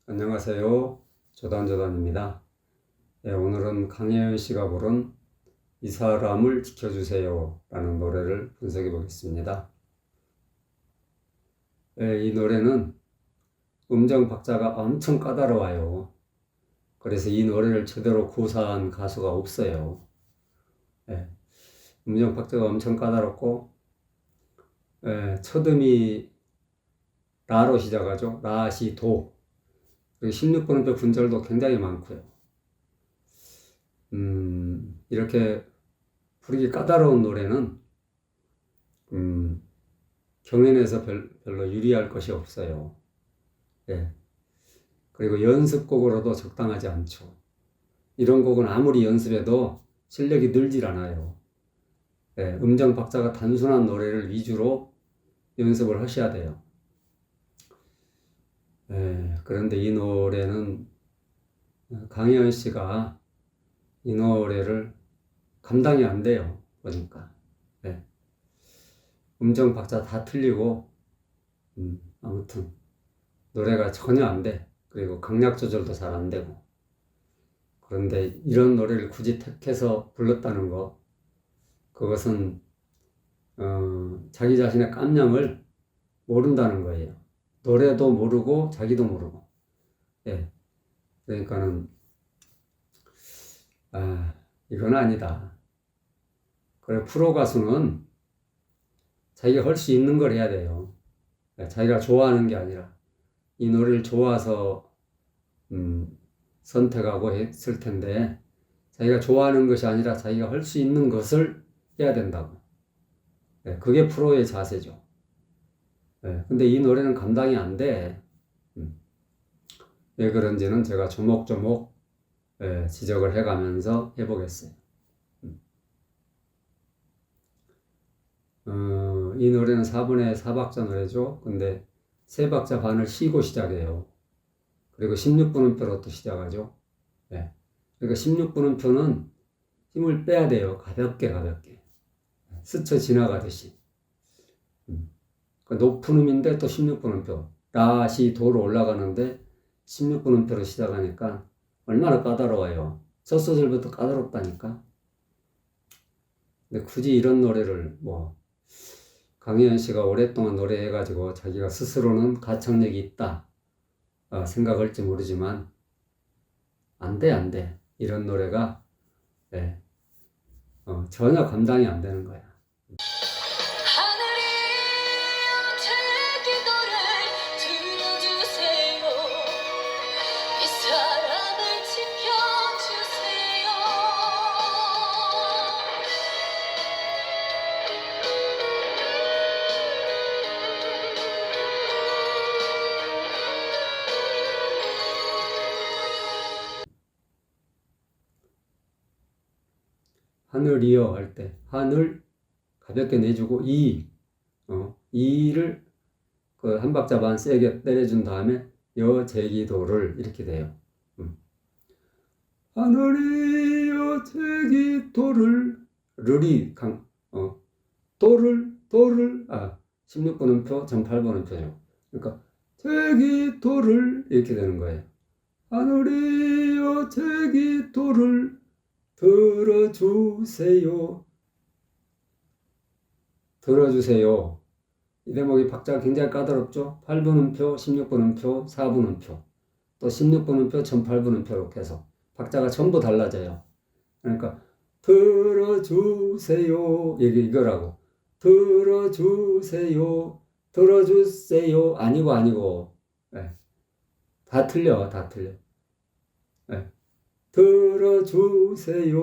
안녕하세요. 조단조단입니다. 오늘은 강혜연 씨가 부른 이 사람을 지켜주세요 라는 노래를 분석해 보겠습니다. 이 노래는 음정 박자가 엄청 까다로워요. 그래서 이 노래를 제대로 구사한 가수가 없어요. 음정 박자가 엄청 까다롭고 첫음이 라로 시작하죠. 라, 시, 도. 그리고 16분음표 분절도 굉장히 많고요. 이렇게 부르기 까다로운 노래는 경연에서 별로 유리할 것이 없어요. 그리고 연습곡으로도 적당하지 않죠. 이런 곡은 아무리 연습해도 실력이 늘질 않아요. 음정 박자가 단순한 노래를 위주로 연습을 하셔야 돼요. 그런데 이 노래는 강혜연 씨가 이 노래를 감당이 안 돼요. 보니까. 음정 박자 다 틀리고 아무튼 노래가 전혀 안 돼. 그리고 강약 조절도 잘 안 되고. 그런데 이런 노래를 굳이 택해서 불렀다는 거, 그것은 자기 자신의 깜냥을 모른다는 거예요. 노래도 모르고 자기도 모르고. 그러니까는 이건 아니다. 그래, 프로 가수는 자기가 할 수 있는 걸 해야 돼요. 자기가 좋아하는 게 아니라 이 노래를 좋아서 선택하고 했을 텐데 자기가 좋아하는 것이 아니라 자기가 할 수 있는 것을 해야 된다고. 그게 프로의 자세죠. 근데 이 노래는 감당이 안 돼. 왜 그런지는 제가 조목조목 지적을 해가면서 해보겠어요. 이 노래는 4분의 4박자 노래죠. 근데 3박자 반을 쉬고 시작해요. 그리고 16분음표로 또 시작하죠. 그러니까 16분음표는 힘을 빼야 돼요. 가볍게. 스쳐 지나가듯이. 높은 음인데 또 16분음표. 라, 시, 도로 올라가는데 16분음표로 시작하니까 얼마나 까다로워요. 첫 소절부터 까다롭다니까. 근데 굳이 이런 노래를 강혜연 씨가 오랫동안 노래해가지고 자기가 스스로는 가창력이 있다 생각할지 모르지만 안 돼. 이런 노래가 전혀 감당이 안 되는 거야. 하늘이여 할 때 하늘 가볍게 내주고 이를 그 한 박자 반 세게 때려준 다음에 여제기도를 이렇게 돼요. 하늘이여 제기도를 르리 도를 16분음표 18분음표죠. 그러니까 제기도를 이렇게 되는 거예요. 하늘이여 제기도를 들어주세요. 이 대목이 박자가 굉장히 까다롭죠. 8분음표, 16분음표, 4분음표, 또 16분음표, 18분음표로 계속 박자가 전부 달라져요. 그러니까 들어주세요 이거라고. 들어주세요 아니고 다 틀려. 들어주세요.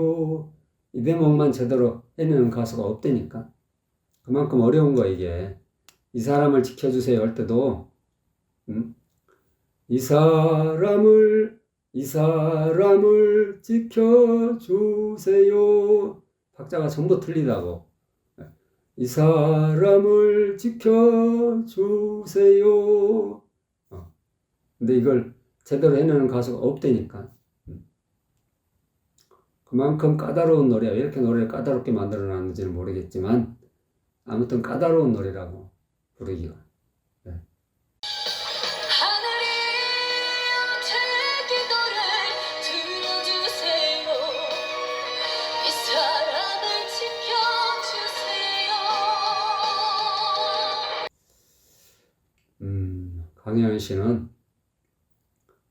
이 대목만 제대로 해내는 가수가 없다니까. 그만큼 어려운 거 이게. 이 사람을 지켜주세요 할 때도 이 사람을 지켜주세요. 박자가 전부 틀리다고. 이 사람을 지켜주세요. 근데 이걸 제대로 해내는 가수가 없다니까. 그만큼 까다로운 노래야. 왜 이렇게 노래를 까다롭게 만들어놨는지는 모르겠지만 아무튼 까다로운 노래라고 부르기가. 씨는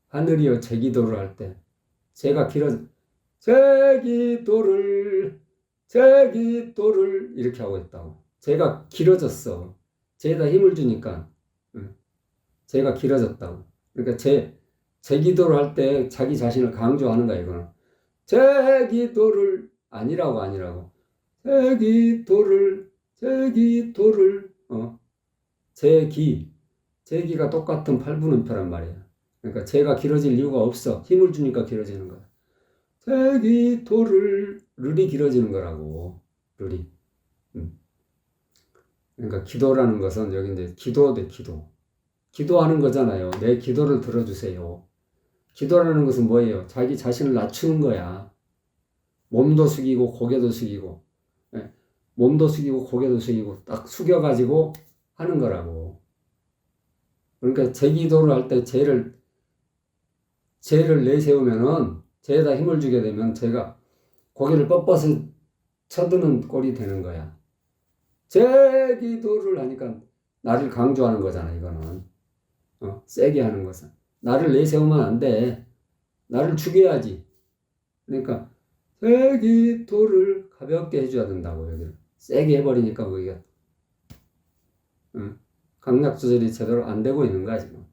하늘이여 제 기도를 할 때 제가 제 기도를 이렇게 하고 있다고. 제가 길어졌어. 제에다 힘을 주니까 제가 길어졌다고. 그러니까 제 기도를 할 때 자기 자신을 강조하는 거야, 이거는. 제 기도를 아니라고. 제 기도를 제기가 똑같은 팔분음표란 말이야. 그러니까 제가 길어질 이유가 없어. 힘을 주니까 길어지는 거야. 제 기도를 르이 길어지는 거라고. 르이. 그러니까 기도라는 것은 여기 이제 기도. 기도하는 거잖아요. 내 기도를 들어주세요. 기도라는 것은 뭐예요? 자기 자신을 낮추는 거야. 몸도 숙이고 고개도 숙이고, 몸도 숙이고 고개도 숙이고 딱 숙여가지고 하는 거라고. 그러니까 제 기도를 할 때 죄를 내세우면은 죄에다 힘을 주게 되면 제가 고개를 뻣뻣이 쳐드는 꼴이 되는 거야. 제 기도를 하니까 나를 강조하는 거잖아, 이거는. 세게 하는 것은. 나를 내세우면 안 돼. 나를 죽여야지. 그러니까 제 기도를 가볍게 해줘야 된다고, 여기를. 세게 해버리니까 거기가 강약 조절이 제대로 안 되고 있는 거야, 지금.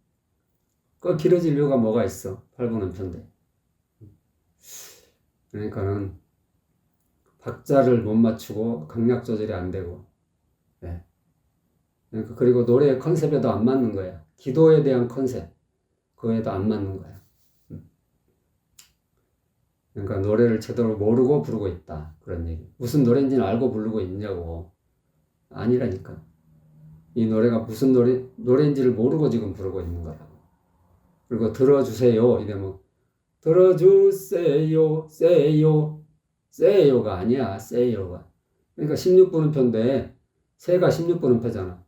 그 길어질 이유가 뭐가 있어? 8분음표인데. 그러니까는 박자를 못 맞추고 강약 조절이 안 되고, 네. 그러니까 그리고 노래의 컨셉에도 안 맞는 거야. 기도에 대한 컨셉, 그거에도 안 맞는 거야. 그러니까 노래를 제대로 모르고 부르고 있다, 그런 얘기. 무슨 노래인지는 알고 부르고 있냐고. 아니라니까. 이 노래가 무슨 노래인지를 모르고 지금 부르고 있는 거라고. 그리고 들어주세요 이러면 들어주세요 세요가 아니야. 세요가. 그러니까 16분음표인데 세가 16분음표잖아.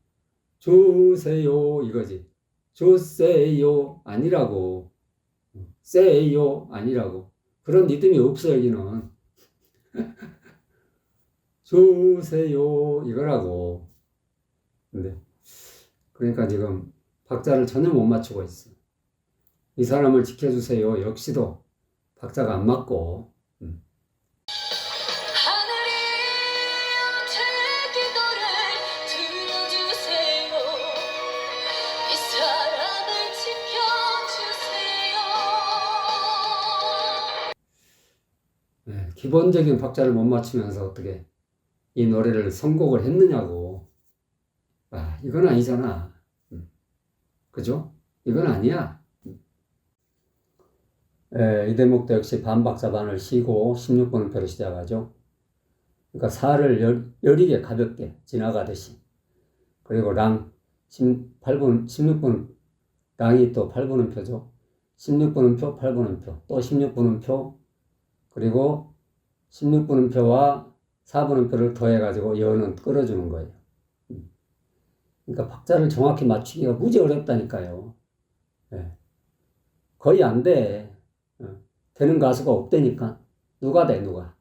주세요 이거지. 주세요 아니라고. 세요 아니라고. 그런 리듬이 없어 여기는. 주세요 이거라고. 근데 그러니까 지금 박자를 전혀 못 맞추고 있어. 이 사람을 지켜주세요 역시도 박자가 안 맞고. 네, 기본적인 박자를 못 맞추면서 어떻게 이 노래를 선곡을 했느냐고. 이건 아니잖아. 그죠? 이건 아니야. 이 대목도 역시 반박자 반을 쉬고 16분음표로 시작하죠. 그러니까 사를 여리게 가볍게 지나가듯이. 그리고 16분, 랑이 또 8분음표죠. 16분음표, 8분음표, 또 16분음표, 그리고 16분음표와 4분음표를 더해가지고 여는 끌어주는 거예요. 그러니까 박자를 정확히 맞추기가 무지 어렵다니까요. 네. 거의 안 돼. 되는 가수가 없다니까. 누가 돼, 누가.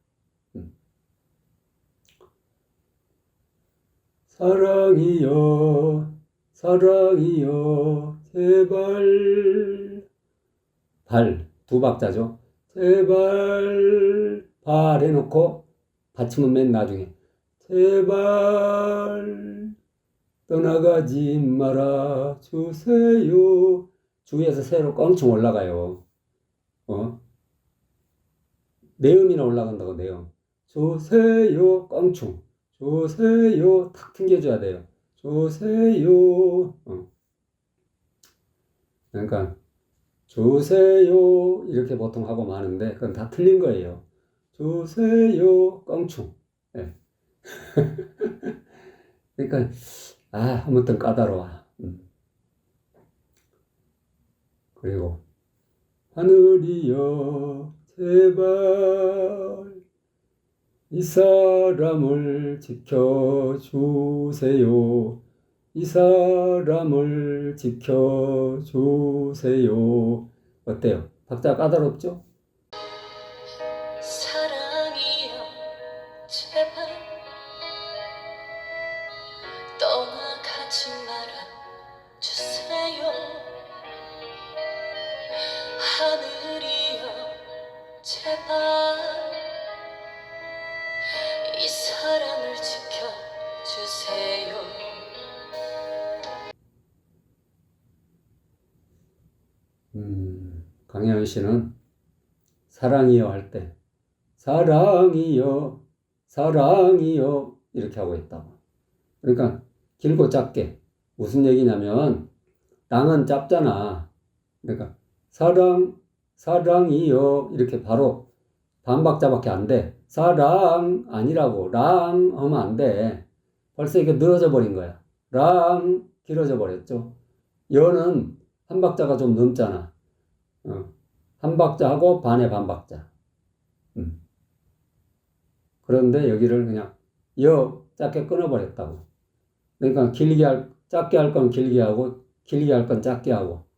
사랑이여, 제발. 두 박자죠. 제발, 발 해놓고, 받침은 맨 나중에. 제발, 떠나가지 말아 주세요. 주에서 새로 껑충 올라가요. 내음이나 올라간다고, 내음. 주세요, 껑충. 주세요, 탁 튕겨줘야 돼요. 주세요. 그러니까, 주세요. 이렇게 보통 하고 마는데, 그건 다 틀린 거예요. 주세요, 껑충. 네. 그러니까, 아무튼 까다로워. 그리고, 하늘이여, 제발, 이 사람을 지켜주세요. 이 사람을 지켜주세요. 어때요? 박자 까다롭죠? 사랑이여 제발 떠나가지 말아 주세요. 하늘이여 제발 이 사랑을 지켜주세요. 강혜연 씨는 사랑이여 할 때 사랑이여 사랑이여 이렇게 하고 있다고. 그러니까 길고 짧게 무슨 얘기냐면 땅은 짧잖아. 그러니까 사랑 사랑이여 이렇게 바로 반박자밖에 안 돼. 사랑 아니라고 랑 하면 안 돼. 벌써 이게 늘어져 버린 거야. 랑 길어져 버렸죠. 여는 한 박자가 좀 넘잖아. 한 박자하고 반의 반박자. 그런데 여기를 그냥 여 짧게 끊어버렸다고. 그러니까 짧게 할 건 길게 하고 길게 할 건 짧게 하고.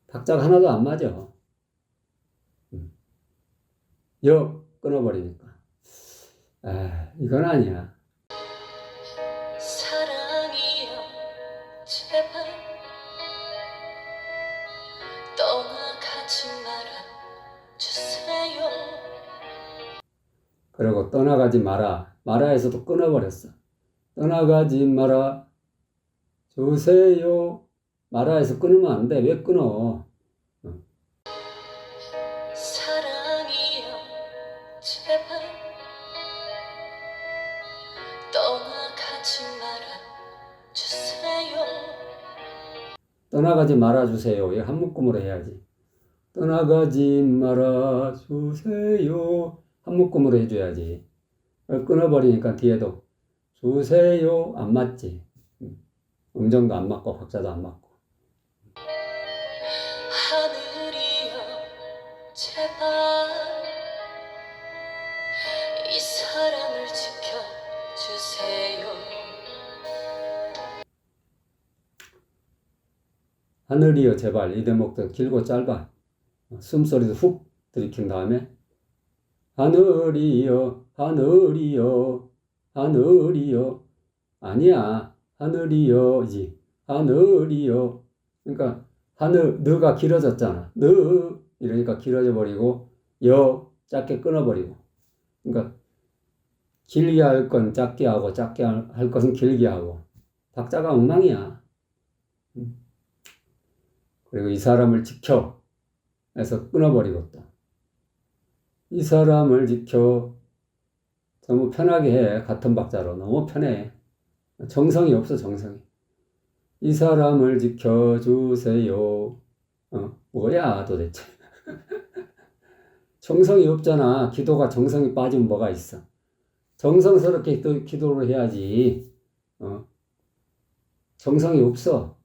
박자가 하나도 안 맞아. 여 끊어버리니까. 이건 아니야. 사랑이여 제발 떠나가지 말아주세요. 그리고 떠나가지 마라. 마라에서도 끊어버렸어. 떠나가지 마라. 주세요. 마라에서 끊으면 안 돼. 왜 끊어? 사랑이여 제발 떠나가지 말아주세요. 떠나가지 말아주세요. 이거 한 묶음으로 해야지. 떠나가지 말아주세요. 한 묶음으로 해줘야지. 끊어버리니까 뒤에도 주세요. 안 맞지. 음정도 안 맞고 박자도 안 맞고. 하늘이여 제발 이 사랑을 지켜주세요. 하늘이여 제발 이 대목도 길고 짧아. 숨소리도 훅 들이킨 다음에 하늘이여 하늘이여 하늘이여 아니야 하늘이여지 하늘이여. 그러니까 하늘 너가 길어졌잖아. 너 이러니까 길어져 버리고 여 짧게 끊어버리고. 그러니까 길게 할 건 짧게 하고 짧게 할 것은 길게 하고 박자가 엉망이야. 그리고 이 사람을 지켜 해서 끊어버리고 또 이 사람을 지켜 너무 편하게 해. 같은 박자로 너무 편해. 정성이 없어. 정성이. 이 사람을 지켜주세요. 뭐야 도대체. 정성이 없잖아. 기도가 정성이 빠지면 뭐가 있어. 정성스럽게 또 기도를 해야지. 정성이 없어.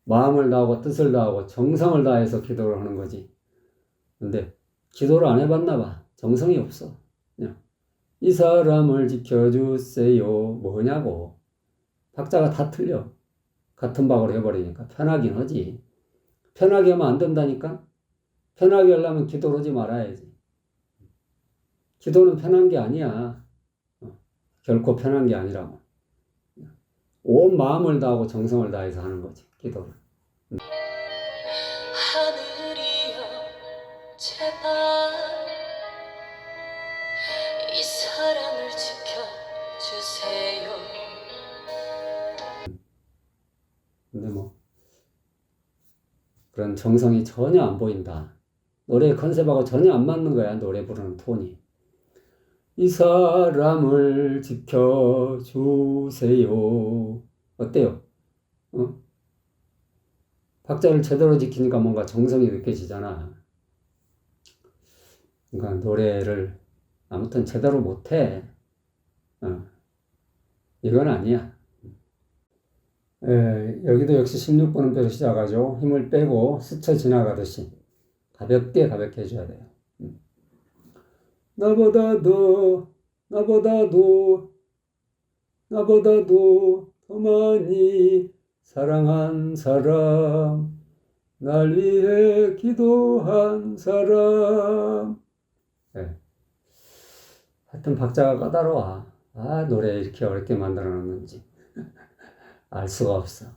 마음을 다하고 뜻을 다하고 정성을 다해서 기도를 하는 거지. 근데 기도를 안 해봤나 봐. 정성이 없어. 이 사람을 지켜주세요. 뭐냐고. 박자가 다 틀려. 같은 박으로 해버리니까 편하긴 하지. 편하게 하면 안 된다니까. 편하게 하려면 기도를 하지 말아야지. 기도는 편한 게 아니야. 결코 편한 게 아니라고. 온 마음을 다하고 정성을 다해서 하는 거지. 기도를. 하늘이여 제발 이 사랑을 지켜주세요. 근데 뭐 그런 정성이 전혀 안 보인다. 노래 컨셉하고 전혀 안 맞는 거야. 노래 부르는 톤이. 이 사람을 지켜주세요. 어때요? 박자를 제대로 지키니까 뭔가 정성이 느껴지잖아. 그러니까 노래를 아무튼 제대로 못해. 이건 아니야. 여기도 역시 16번음표로 시작하죠. 힘을 빼고 스쳐 지나가듯이 가볍게 해줘야 돼요. 나보다도 더 많이 사랑한 사람, 날 위해 기도한 사람. 하여튼 박자가 까다로워. 노래 이렇게 어렵게 만들어 놨는지 알 수가 없어.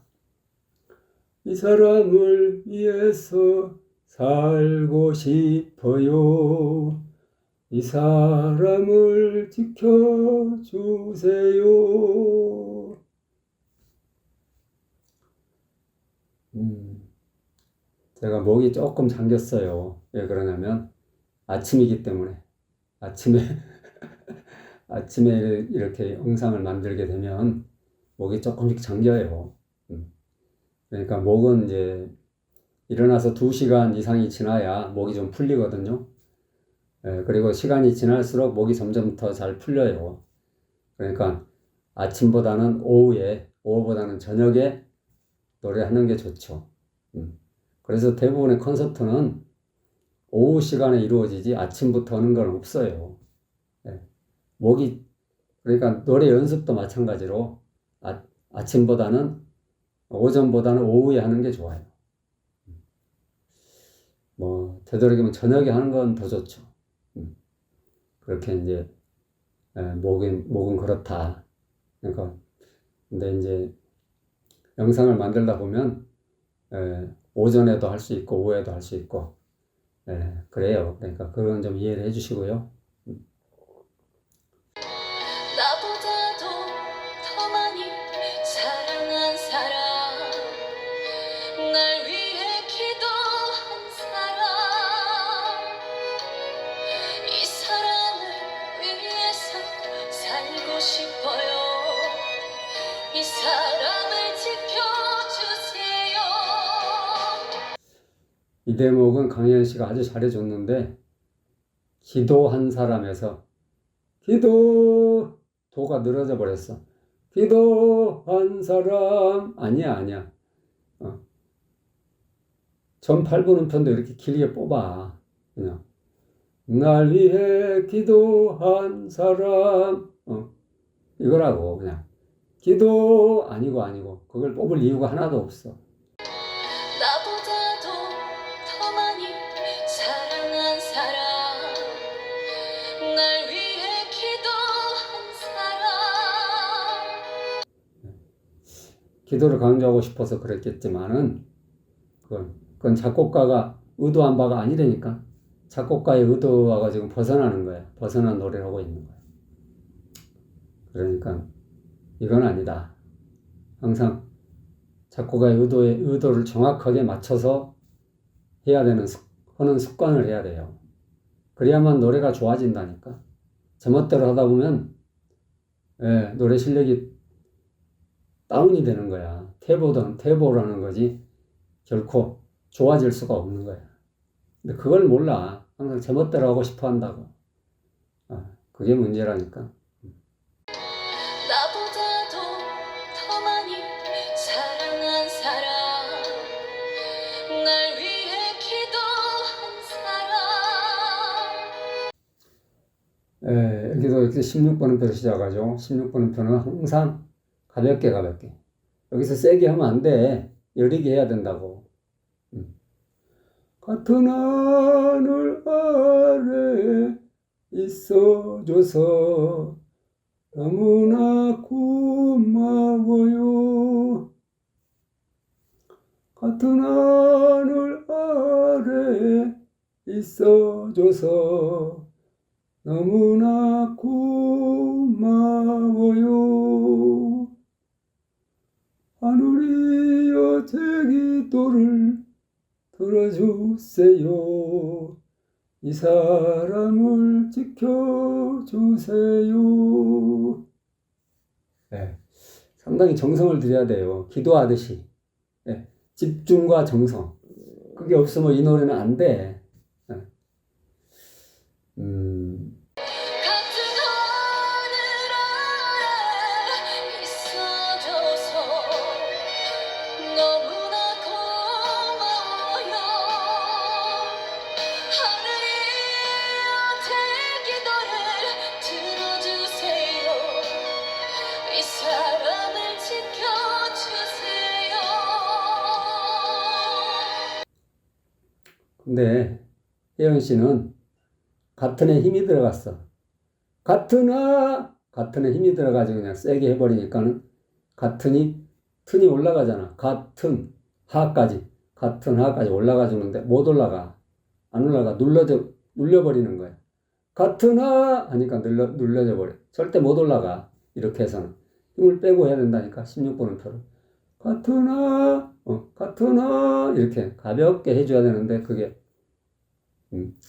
이 사람을 위해서 살고 싶어요. 이 사람을 지켜주세요. 제가 목이 조금 잠겼어요. 왜 그러냐면 아침이기 때문에. 아침에 아침에 이렇게 영상을 만들게 되면 목이 조금씩 잠겨요. 그러니까 목은 이제 일어나서 2시간 이상이 지나야 목이 좀 풀리거든요. 그리고 시간이 지날수록 목이 점점 더 잘 풀려요. 그러니까 아침보다는 오후보다는 저녁에 노래하는 게 좋죠. 그래서 대부분의 콘서트는 오후 시간에 이루어지지 아침부터 하는 건 없어요. 그러니까 노래 연습도 마찬가지로 오전보다는 오후에 하는 게 좋아요. 되도록이면 저녁에 하는 건 더 좋죠. 그렇게 이제, 목은 그렇다. 그러니까, 근데 이제 영상을 만들다 보면, 오전에도 할 수 있고, 오후에도 할 수 있고, 그래요. 그러니까 그건 좀 이해를 해 주시고요. 나보다도 더 많이 사랑한 사람 날 위해 기도한 사람 이 사람을 위해서 살고 싶어요 이 사람을 지켜주세요 이 대목은 강현 씨가 아주 잘해줬는데, 기도한 사람에서, 도가 늘어져 버렸어. 기도한 사람, 아니야. 전 8분 음편도 이렇게 길게 뽑아. 그냥. 날 위해 기도한 사람, 이거라고, 그냥. 기도, 아니고. 그걸 뽑을 이유가 하나도 없어. 나보다도 더 많이 사랑한 사람 날 위해 기도한 사람 기도를 강조하고 싶어서 그랬겠지만은, 그건 작곡가가 의도한 바가 아니라니까. 작곡가의 의도와 지금 벗어나는 거야. 벗어난 노래를 하고 있는 거야. 그러니까, 이건 아니다. 항상 작곡가의 의도를 정확하게 맞춰서 하는 습관을 해야 돼요. 그래야만 노래가 좋아진다니까. 제멋대로 하다 보면, 노래 실력이 다운이 되는 거야. 퇴보라는 거지. 결코 좋아질 수가 없는 거야. 근데 그걸 몰라. 항상 제멋대로 하고 싶어 한다고. 그게 문제라니까. 나보다도 더 많이 사랑한 사람 날 위해 기도한 사람 여기도 이렇게 16번음표로 시작하죠. 16번음표는 항상 가볍게. 여기서 세게 하면 안 돼. 여리게 해야 된다고. 같은 하늘 아래 있어줘서 너무나 고마워요. 같은 하늘 아래 있어줘서 너무나 고마워요. 하늘이여 제 기도를 들어주세요. 이 사람을 지켜주세요. 상당히 정성을 들여야 돼요. 기도하듯이. 집중과 정성. 그게 없으면 이 노래는 안 돼. 같은 하늘 아래 있어줘서 너무나 고마워요 하늘이여 제 기도를 들어주세요 이 사람을 지켜주세요 근데 혜연 씨는 같은 애 힘이 들어갔어. 같은 애 힘이 들어가지고 그냥 세게 해버리니까는 튼이 올라가잖아. 같은 하까지, 같은 하까지 올라가 주는데 못 올라가. 안 올라가. 눌려버리는 거야. 같은 하 하니까 눌려져 버려. 절대 못 올라가. 이렇게 해서는. 힘을 빼고 해야 된다니까. 16번음표를. 같은 하, 같은 하 이렇게 가볍게 해줘야 되는데 그게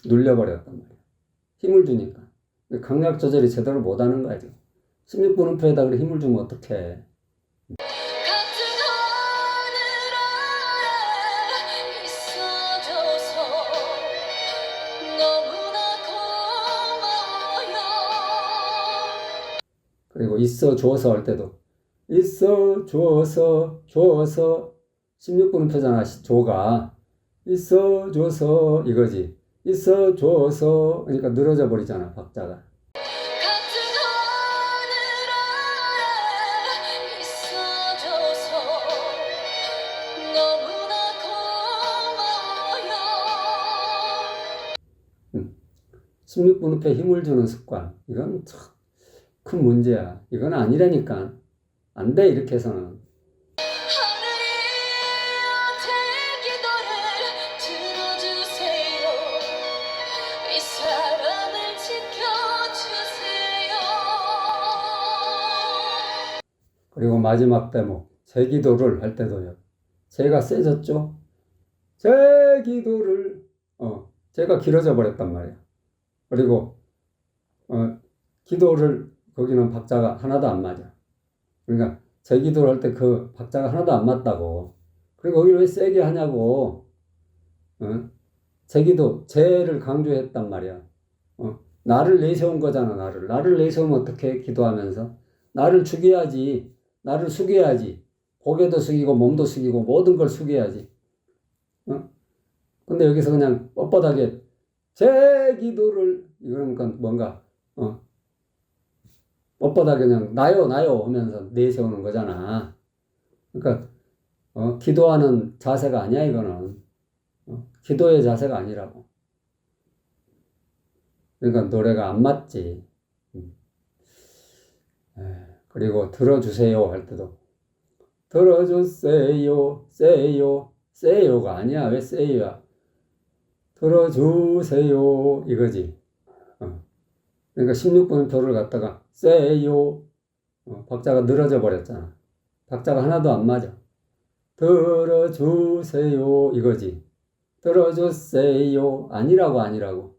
눌려버렸단 말이야. 힘을 주니까. 강약 조절이 제대로 못하는 거야 지금. 16번음표에다 그래 힘을 주면 어떡해. 같은 하늘 아래 있어줘서 너무나 고마워요. 그리고 있어 줘서 할 때도 있어 줘서 16번음표잖아. 조가 있어 줘서 이거지. 있어 줘서 그러니까 늘어져 버리잖아 박자가. 같은 하늘 아래 있어줘서 너무나 고마워요. 16분음표에 힘을 주는 습관. 이건 참 큰 문제야. 이건 아니라니까. 안 돼, 이렇게 해서는. 하늘이여 제 기도를 들어주세요. 이 사람을 지켜주세요. 그리고 마지막 대목. 제 기도를 할 때도요. 제가 세졌죠? 제 기도를, 제가 길어져 버렸단 말이야. 그리고, 기도를, 거기는 박자가 하나도 안 맞아. 그러니까, 제 기도를 할 때 그 박자가 하나도 안 맞다고. 그리고 거기를 왜 세게 하냐고. 제 기도, 제를 강조했단 말이야. 나를 내세운 거잖아, 나를. 나를 내세우면 어떻게 기도하면서? 나를 죽여야지. 나를 숙여야지. 고개도 숙이고, 몸도 숙이고, 모든 걸 숙여야지. 근데 여기서 그냥 뻣뻣하게, 제 기도를, 이러니까 뭔가, 뻣뻣하게 그냥, 나요, 나요 하면서 내세우는 거잖아. 그러니까, 기도하는 자세가 아니야, 이거는. 기도의 자세가 아니라고. 그러니까 노래가 안 맞지. 그리고 들어주세요 할 때도 들어주세요, 세요, 세요가 아니야. 왜 세요야? 들어주세요 이거지. 그러니까 16번표를 갖다가 세요, 박자가 늘어져 버렸잖아. 박자가 하나도 안 맞아. 들어주세요 이거지. 들어주세요 아니라고 아니라고.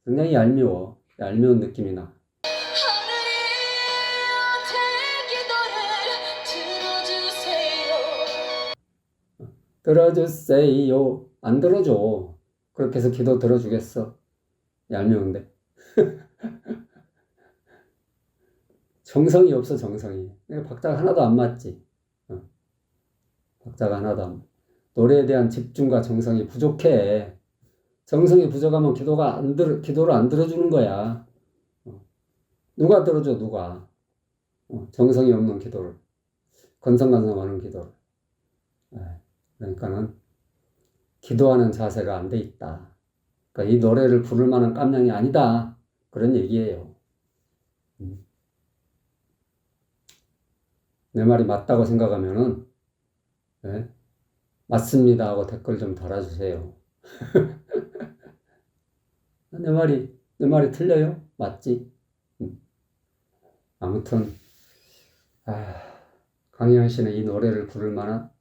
굉장히 얄미워. 얄미운 느낌이 나. 하늘이여 제 기도를 들어주세요. 들어주세요. 안 들어줘. 그렇게 해서 기도 들어주겠어. 얄미운데. 정성이 없어, 정성이. 그러니까 박자가 하나도 안 맞지. 박자가 하나도 안 맞. 노래에 대한 집중과 정성이 부족해. 정성이 부족하면 기도를 안 들어주는 거야. 누가 들어줘, 누가. 정성이 없는 기도를. 건성건성하는 기도를. 그러니까는 기도하는 자세가 안 돼 있다. 그러니까 이 노래를 부를 만한 깜냥이 아니다. 그런 얘기예요. 내 말이 맞다고 생각하면은, 맞습니다 하고 댓글 좀 달아주세요. 내 말이 틀려요? 맞지? 아무튼, 강희연 씨는 이 노래를 부를 만한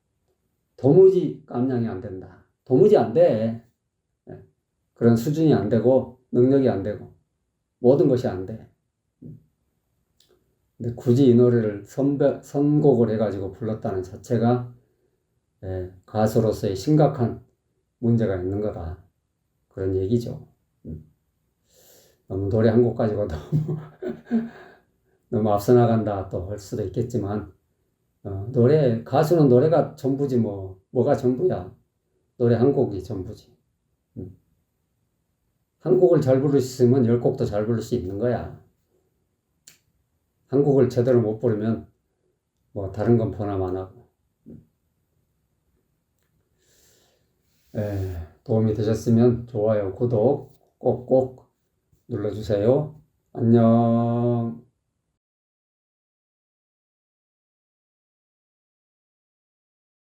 도무지 깜냥이 안 된다. 도무지 안 돼. 그런 수준이 안 되고, 능력이 안 되고, 모든 것이 안 돼. 근데 굳이 이 노래를 선곡을 해가지고 불렀다는 자체가 가수로서의 심각한 문제가 있는 거다. 그런 얘기죠. 너무 노래 한 곡 가지고 너무 앞서 나간다 또 할 수도 있겠지만, 가수는 노래가 전부지 뭐가 전부야. 노래 한 곡이 전부지. 한 곡을 잘 부를 수 있으면 10곡도 잘 부를 수 있는 거야. 한 곡을 제대로 못 부르면 다른 건 번함 안 하고. 도움이 되셨으면 좋아요, 구독 꼭꼭 눌러주세요. 안녕.